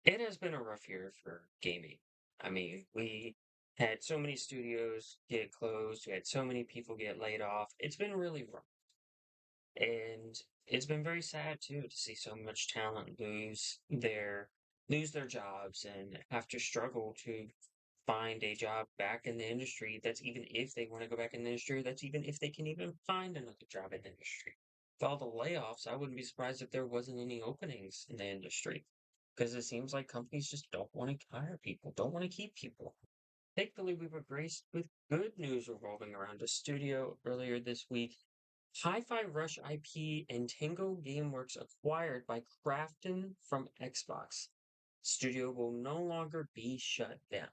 It has been a rough year for gaming. I mean, we had so many studios get closed, we had so many people get laid off. It's been really rough. And it's been very sad too to see so much talent lose their jobs and have to struggle to find a job back in the industry. That's even if they want to go back in the industry, that's even if they can even find another job in the industry. With all the layoffs, I wouldn't be surprised if there wasn't any openings in the industry because it seems like companies just don't want to hire people, don't want to keep people. Thankfully, we were graced with good news revolving around a studio earlier this week. Hi-Fi Rush IP and Tango Gameworks acquired by Krafton from Xbox. Studio will no longer be shut down.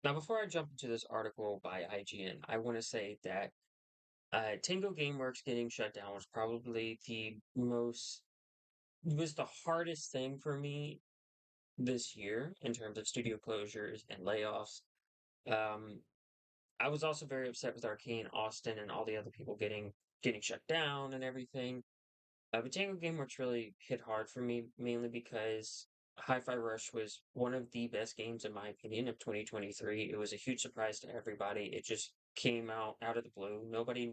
Now, before I jump into this article by IGN, I want to say that Tango Gameworks getting shut down was probably was the hardest thing for me this year in terms of studio closures and layoffs. Um, I was also very upset with Arcane Austin and all the other people getting shut down and everything. But Tango Gameworks really hit hard for me, mainly because Hi-Fi Rush was one of the best games, in my opinion, of 2023. It was a huge surprise to everybody. It just came out of the blue. Nobody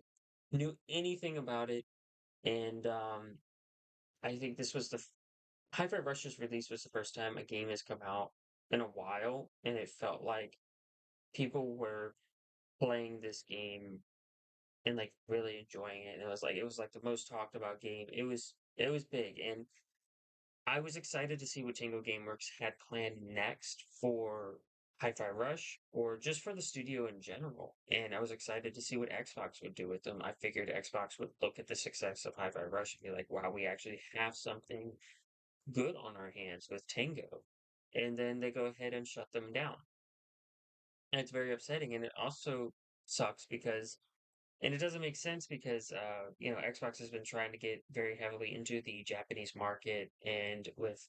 knew anything about it, and I think this was Hi-Fi Rush's release was the first time a game has come out in a while, and it felt like people were playing this game and like really enjoying it. And it was like the most talked about game. It was big, and I was excited to see what Tango Gameworks had planned next for Hi-Fi Rush or just for the studio in general. And I was excited to see what Xbox would do with them. I figured Xbox would look at the success of Hi-Fi Rush and be like, wow, we actually have something good on our hands with Tango. And then they go ahead and shut them down. And it's very upsetting. And it also sucks because and it doesn't make sense because Xbox has been trying to get very heavily into the Japanese market and with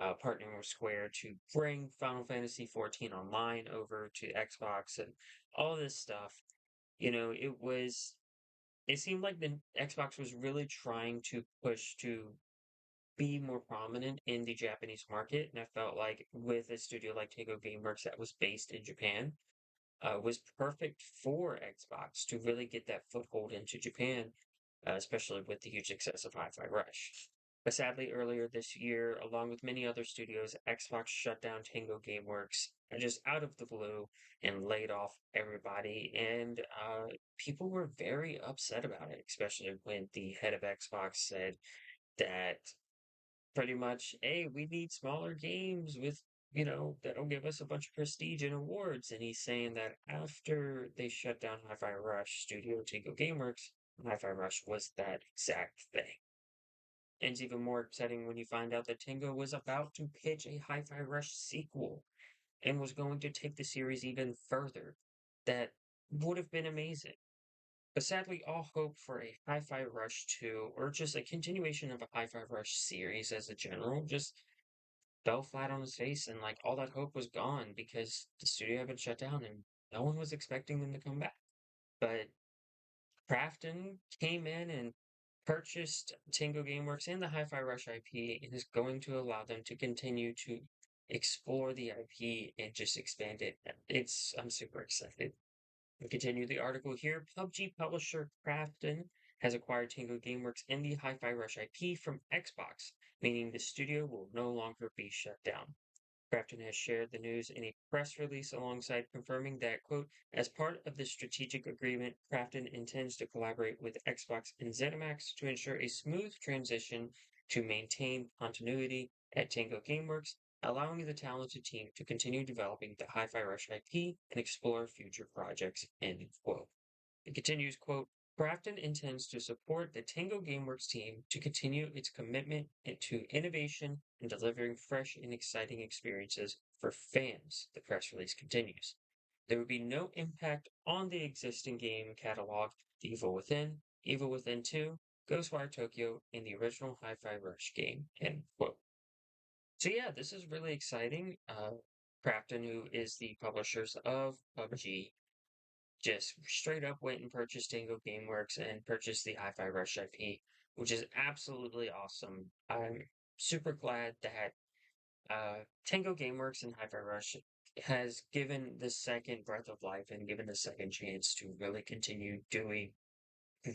partnering with Square to bring Final Fantasy 14 online over to Xbox and all this stuff. It seemed like the Xbox was really trying to push to be more prominent in the Japanese market, and I felt like with a studio like Tango Gameworks that was based in Japan, was perfect for Xbox to really get that foothold into Japan, especially with the huge success of Hi-Fi Rush. But sadly, earlier this year, along with many other studios, Xbox shut down Tango Gameworks just out of the blue and laid off everybody. And people were very upset about it, especially when the head of Xbox said that pretty much, hey, we need smaller games that'll give us a bunch of prestige and awards. And he's saying that after they shut down Hi-Fi Rush Studio Tango Gameworks, Hi-Fi Rush was that exact thing. And it's even more upsetting when you find out that Tango was about to pitch a Hi-Fi Rush sequel and was going to take the series even further. That would have been amazing. But sadly, all hope for a Hi-Fi Rush 2 or just a continuation of a Hi-Fi Rush series as a general just fell flat on his face and like all that hope was gone because the studio had been shut down and no one was expecting them to come back. But Crafton came in and purchased Tango Gameworks and the Hi-Fi Rush IP and is going to allow them to continue to explore the IP and just expand it. I'm super excited. We continue the article here. PUBG publisher Crafton has acquired Tango Gameworks and the Hi-Fi Rush IP from Xbox, meaning the studio will no longer be shut down. Crafton has shared the news in a press release alongside confirming that, quote, as part of the strategic agreement, Crafton intends to collaborate with Xbox and ZeniMax to ensure a smooth transition to maintain continuity at Tango Gameworks, allowing the talented team to continue developing the Hi-Fi Rush IP and explore future projects, end quote. It continues, quote, Grafton intends to support the Tango Gameworks team to continue its commitment to innovation and delivering fresh and exciting experiences for fans, the press release continues. There would be no impact on the existing game catalog, The Evil Within, Evil Within 2, Ghostwire Tokyo, and the original Hi-Fi Rush game, end quote. So yeah, this is really exciting. Crafton, who is the publishers of PUBG, just straight up went and purchased Tango Gameworks and purchased the Hi-Fi Rush IP, which is absolutely awesome. I'm super glad that Tango Gameworks and Hi-Fi Rush has given the second breath of life and given the second chance to really continue doing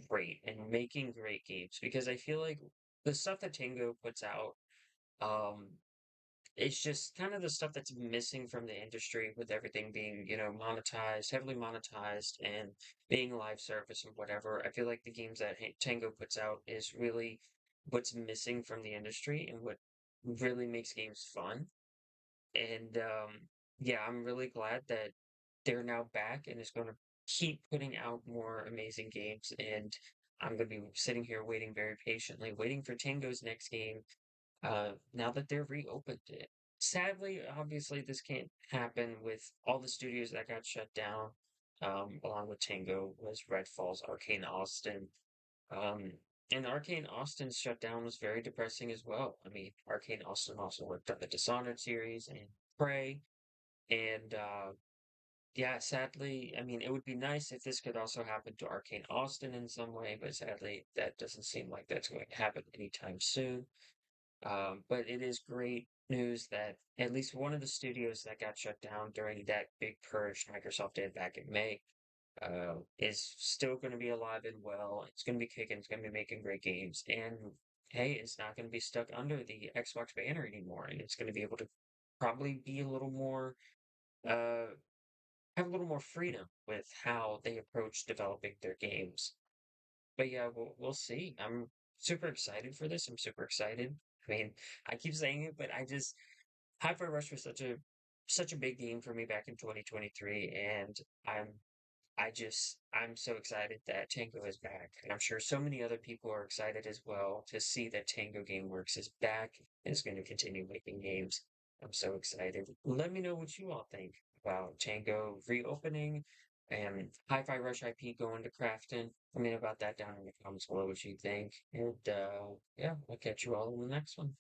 great and making great games because I feel like the stuff that Tango puts out, um, it's just kind of the stuff that's missing from the industry with everything being, monetized, heavily monetized, and being live service and whatever. I feel like the games that Tango puts out is really what's missing from the industry and what really makes games fun. And yeah, I'm really glad that they're now back and is going to keep putting out more amazing games. And I'm going to be sitting here waiting very patiently, waiting for Tango's next game. Now that they're reopened it. Sadly, obviously, this can't happen with all the studios that got shut down. Along with Tango was Red Falls, Arcane Austin, um, and Arcane Austin's shutdown was very depressing as well. I mean, Arcane Austin also worked on the Dishonored series and Prey, and yeah, sadly, I mean, it would be nice if this could also happen to Arcane Austin in some way, but sadly, that doesn't seem like that's going to happen anytime soon. But it is great news that at least one of the studios that got shut down during that big purge Microsoft did back in May is still going to be alive and well. It's going to be kicking. It's going to be making great games. And hey, it's not going to be stuck under the Xbox banner anymore. And it's going to be able to probably be a little more, uh, have a little more freedom with how they approach developing their games. But yeah, we'll see. I'm super excited for this. I'm super excited. I mean, I keep saying it, but I just Hi-Fi Rush was such a big game for me back in 2023, and I'm I'm so excited that Tango is back. And I'm sure so many other people are excited as well to see that Tango Gameworks is back and is going to continue making games. I'm so excited. Let me know what you all think about Tango reopening and Hi-Fi Rush IP going to Crafton. Let me know about that down in the comments below what you think. And yeah, I'll catch you all in the next one.